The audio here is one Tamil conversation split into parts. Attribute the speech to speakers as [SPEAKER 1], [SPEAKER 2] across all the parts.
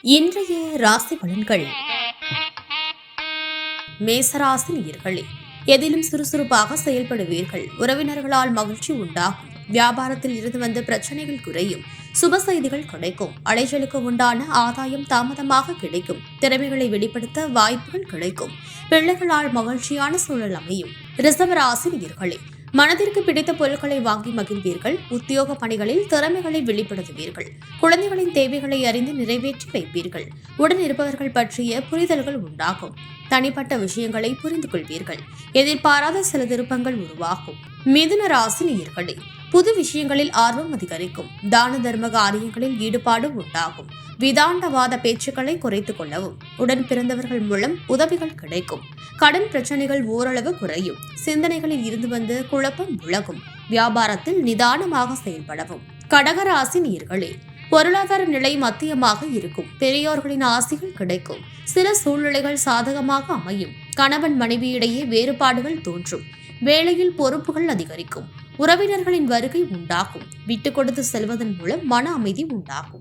[SPEAKER 1] இன்றைய ராசி பலன்கள். மேசராசி நேயர்களே, எதிலும் சுறுசுறுப்பாக செயல்படுவீர்கள். உறவினர்களால் மகிழ்ச்சி உண்டாகும். வியாபாரத்தில் இருந்து வந்த பிரச்சனைகள் குறையும். சுப செய்திகள் கிடைக்கும். அலைச்சலுக்கு உண்டான ஆதாயம் தாமதமாக கிடைக்கும். திறமைகளை வெளிப்படுத்த வாய்ப்புகள் கிடைக்கும். பிள்ளைகளால் மகிழ்ச்சியான சூழல் அமையும். ரிஷபராசி நேயர்களே, மனதிற்கு பிடித்த பொருட்களை வாங்கி மகிழ்வீர்கள். உத்தியோக பணிகளில் திறமைகளை வெளிப்படுத்துவீர்கள். குழந்தைகளின் தேவைகளை அறிந்து நிறைவேற்றி வைப்பீர்கள். உடன் இருப்பவர்கள் பற்றிய புரிதல்கள் உண்டாகும். தனிப்பட்ட விஷயங்களை புரிந்து கொள்வீர்கள். எதிர்பாராத சில திருப்பங்கள் உருவாகும். மிதுன ராசி நேயர்களே, புது விஷயங்களில் ஆர்வம் அதிகரிக்கும். தான தர்ம காரியங்களில் ஈடுபாடு உண்டாகும். விதாண்டவாத பேச்சுக்களை குறைத்துக் கொள்ளவும். உடன் பிறந்தவர்கள் மூலம் உதவிகள் கிடைக்கும். கடன் பிரச்சனைகள் ஓரளவு குறையும். சிந்தனைகளில் இருந்து வந்து குழப்பம் விலகும். வியாபாரத்தில் நிதானமாக செயல்படவும். கடகராசி நேயர்களே, பொருளாதார நிலை மத்தியமாக இருக்கும். பெரியோர்களின் ஆசைகள் கிடைக்கும். சில சூழ்நிலைகள் சாதகமாக அமையும். கணவன் மனைவியிடையே வேறுபாடுகள் தோன்றும். வேளையில் பொறுப்புகள் அதிகரிக்கும். உறவினர்களின் வருகை உண்டாகும். விட்டுக் கொடுத்து செல்வதன் மூலம் மன அமைதி உண்டாகும்.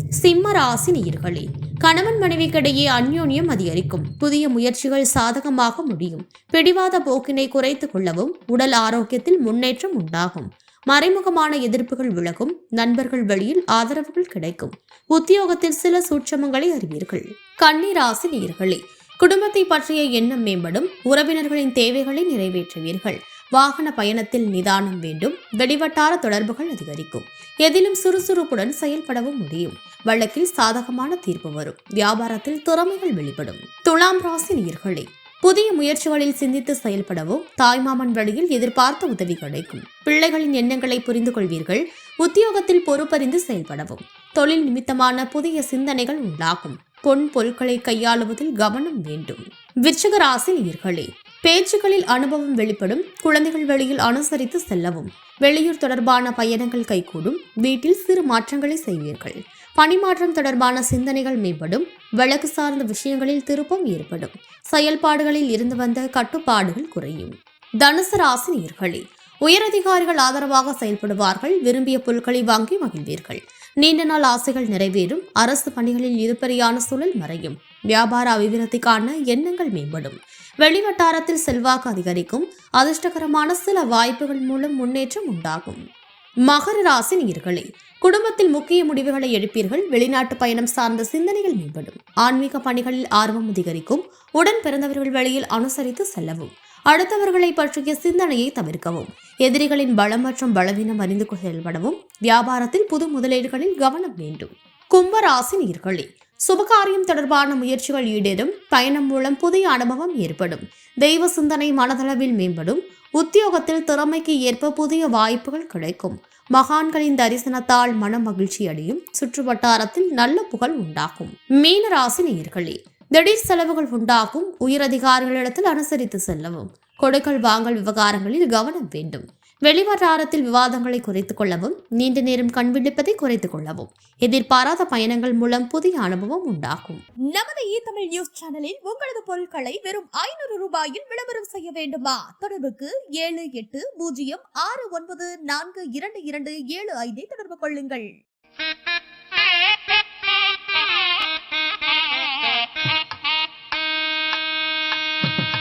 [SPEAKER 1] சிம்ம ராசி நேயர்களே, கணவன் மனைவிக்கிடையே அந்யோன்யம் அதிகரிக்கும். புதிய முயற்சிகள் சாதகமாக முடியும். பிடிவாத போக்கினை குறைத்துக் கொள்ளவும். உடல் ஆரோக்கியத்தில் முன்னேற்றம் உண்டாகும். மறைமுகமான எதிர்ப்புகள் விலகும். நண்பர்கள் வழியில் ஆதரவுகள் கிடைக்கும். உத்தியோகத்தில் சில சூட்சமங்களை அறிவீர்கள். கன்னி ராசி நேயர்களே, குடும்பத்தை பற்றிய எண்ணம் மேம்படும். உறவினர்களின் தேவைகளை நிறைவேற்றுவீர்கள். வாகன பயணத்தில் நிதானம் வேண்டும். வெளிவட்டார தொடர்புகள் அதிகரிக்கும். எதிலும் சுறுசுறுப்புடன் செயல்படவும் முடியும். வழக்கில் சாதகமான தீர்ப்பு வரும். வியாபாரத்தில் திறமைகள் வெளிப்படும். துலாம் ராசி நேயர்களே, புதிய முயற்சிகளில் சிந்தித்து செயல்படவும். தாய்மாமன் வழியில் எதிர்பார்த்த உதவி கிடைக்கும். பிள்ளைகளின் எண்ணங்களை புரிந்து கொள்வீர்கள். உத்தியோகத்தில் பொறுப்பறிந்து செயல்படவும். தொழில் நிமித்தமான புதிய சிந்தனைகள் உண்டாகும். பொன் பொருட்களை கையாளுவதில் கவனம் வேண்டும். விருச்சிக ராசி நேயர்களே, பேச்சுக்களில் அனுபவம் வெளிப்படும். குழந்தைகள் வழியில் அனுசரித்து செல்லவும். வெளியூர் தொடர்பான பயணங்கள் கைகூடும். வீட்டில் சிறு மாற்றங்களை செய்வீர்கள். பணிமாற்றம் தொடர்பான சிந்தனைகள் மேம்படும். வழக்கு சார்ந்த விஷயங்களில் திருப்பம் ஏற்படும். செயல்பாடுகளில் இருந்து வந்த கட்டுப்பாடுகள் குறையும். தனுசு ராசி நேயர்களே, உயரதிகாரிகள் ஆதரவாக செயல்படுவார்கள். விரும்பிய பொருட்களை வாங்கி மகிழ்வீர்கள். நீண்ட நாள் ஆசைகள் நிறைவேறும். அரசு பணிகளில் இருப்பறியான சூழல் மறையும். வியாபார அபிவிருத்திக்கான எண்ணங்கள் மேம்படும். வெளிவட்டாரத்தில் செல்வாக்கு அதிகரிக்கும். அதிர்ஷ்டகரமான சில வாய்ப்புகள் மூலம் முன்னேற்றம் உண்டாகும். மகர ராசி நேயர்களே, குடும்பத்தில் முக்கிய முடிவுகளை எடுப்பீர்கள். வெளிநாட்டு பயணம் சார்ந்த சிந்தனைகள் மேம்படும். ஆன்மீக பணிகளில் ஆர்வம் அதிகரிக்கும். உடன் பிறந்தவர்கள் வழியில் அனுசரித்து செல்லவும். அடுத்தவர்களை பற்றிய சிந்தனையை தவிர்க்கவும். எதிரிகளின் பலம் மற்றும் பலவீனம் அறிந்து செயல்படவும். வியாபாரத்தில் புது முதலீடுகளில் கவனம் வேண்டும். கும்ப ராசி நேயர்களே, சுபகாரியம் தொடர்பான முயற்சிகள் ஈடேறும். பயணம் மூலம் புதிய அனுபவம் ஏற்படும். தெய்வ சிந்தனை மனதளவில் மேம்படும். உத்தியோகத்தில் திறமைக்கு ஏற்ப புதிய வாய்ப்புகள் கிடைக்கும். மகான்களின் தரிசனத்தால் மன மகிழ்ச்சி அடையும். சுற்று வட்டாரத்தில் நல்ல புகழ் உண்டாகும். மீன ராசி நேயர்களே, திடீர் செலவுகள் உண்டாகும். உயரதிகாரிகளிடத்தில் அனுசரித்து செல்லவும். கொடுக்கல் வாங்கல் விவகாரங்களில் கவனம் வேண்டும். வெளிவட்டாரத்தில் விவாதங்களை குறைத்துக் கொள்ளவும். நீண்ட நேரம் கண்விழிப்பதை குறைத்துக் கொள்ளவும். எதிர்பாராத பயணங்கள் மூலம் புதிய அனுபவம் உண்டாகும்.
[SPEAKER 2] நமது தமிழ் நியூஸ் சேனலில் உங்களது பொருட்களை வெறும் 500 ரூபாயில் விளம்பரம் செய்ய வேண்டுமா? தொடர்புக்கு 7806942275 தொடர்பு கொள்ளுங்கள்.